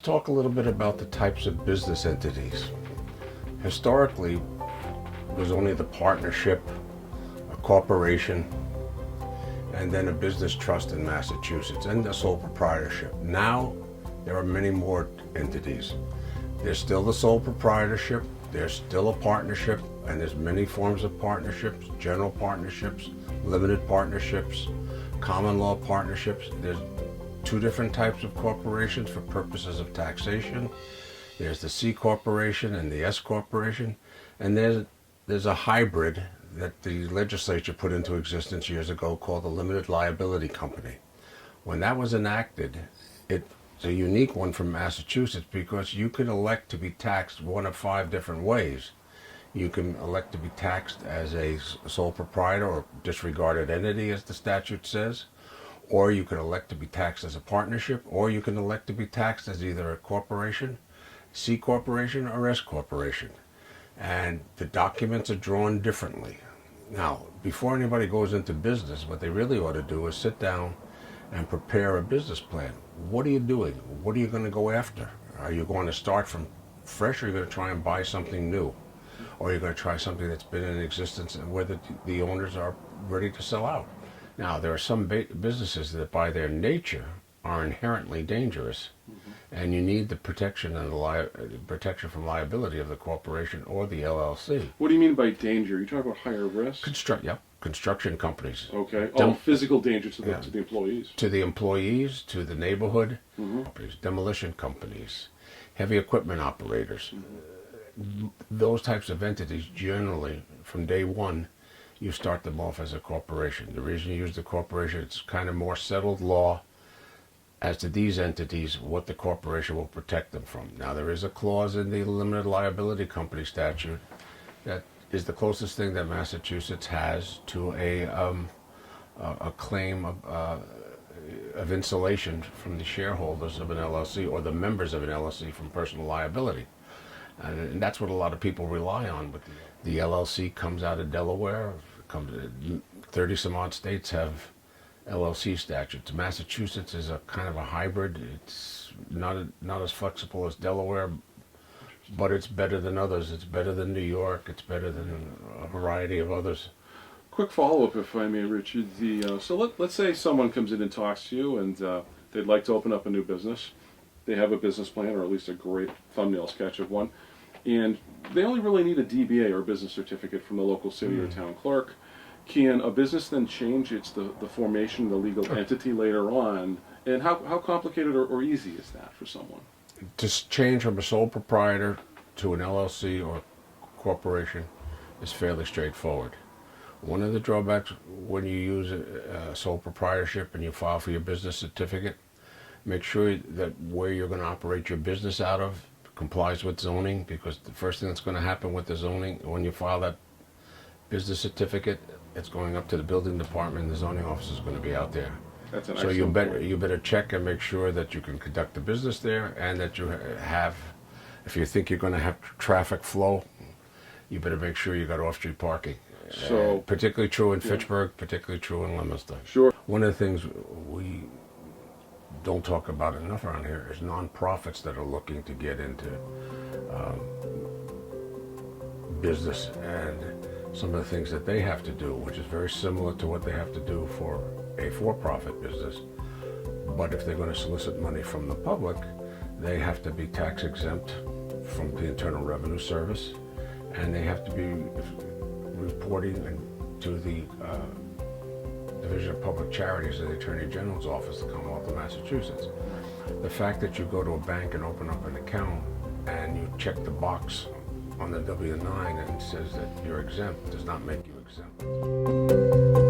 talk a little bit about the types of business entities. Historically, there's only the partnership, a corporation, and then a business trust in Massachusetts, and the sole proprietorship. Now, there are many more entities. There's still the sole proprietorship, there's still a partnership, and there's many forms of partnerships, general partnerships, limited partnerships, common law partnerships. There's two different types of corporations for purposes of taxation. There's the C corporation and the S corporation, and there's a hybrid that the legislature put into existence years ago called the limited liability company. When that was enacted, it's a unique one from Massachusetts because you can elect to be taxed one of 5 different ways. You can elect to be taxed as a sole proprietor or disregarded entity, as the statute says, or you can elect to be taxed as a partnership, or you can elect to be taxed as either a corporation, C corporation, or S corporation. And the documents are drawn differently. Now, before anybody goes into business, what they really ought to do is sit down and prepare a business plan. What are you doing? What are you going to go after? Are you going to start from fresh, or are you going to try and buy something new? Or are you going to try something that's been in existence and where the owners are ready to sell out? Now, there are some businesses that by their nature are inherently dangerous, and you need the protection and the protection from liability of the corporation or the LLC. What do you mean by danger? You talk about higher risk? Construction companies. Okay. Physical danger to the employees. To the employees, to the neighborhood, companies, demolition companies, heavy equipment operators. Those types of entities generally, from day one, you start them off as a corporation. The reason you use the corporation, it's kind of more settled law as to these entities, what the corporation will protect them from. Now, there is a clause in the limited liability company statute that is the closest thing that Massachusetts has to a claim of insulation from the shareholders of an LLC or the members of an LLC from personal liability. And that's what a lot of people rely on. But the LLC comes out of Delaware. 30 some odd states have LLC statutes. Massachusetts is a kind of a hybrid. It's not as flexible as Delaware, but it's better than others. It's better than New York. It's better than a variety of others. Quick follow-up, if I may, Richard. So let's say someone comes in and talks to you, and they'd like to open up a new business. They have a business plan, or at least a great thumbnail sketch of one, and they only really need a DBA or business certificate from the local city or town clerk. Can a business then change the formation of the legal entity later on? And how complicated or easy is that for someone? To change from a sole proprietor to an LLC or corporation is fairly straightforward. One of the drawbacks when you use a sole proprietorship and you file for your business certificate, make sure that where you're going to operate your business out of complies with zoning, because the first thing that's going to happen with the zoning, when you file that business certificate, it's going up to the building department, and the zoning office is going to be out there. That's an So excellent point. you better check and make sure that you can conduct the business there, and that you have, if you think you're going to have traffic flow, you better make sure you got off-street parking. So Particularly true in Fitchburg, particularly true in Leominster. Sure. One of the things we don't talk about enough around here is nonprofits that are looking to get into business, and some of the things that they have to do, which is very similar to what they have to do for a for-profit business. But if they're going to solicit money from the public, they have to be tax exempt from the Internal Revenue Service, and they have to be reporting to the Division of Public Charities of the Attorney General's office, the Commonwealth of Massachusetts. The fact that you go to a bank and open up an account and you check the box on the W-9 and it says that you're exempt does not make you exempt.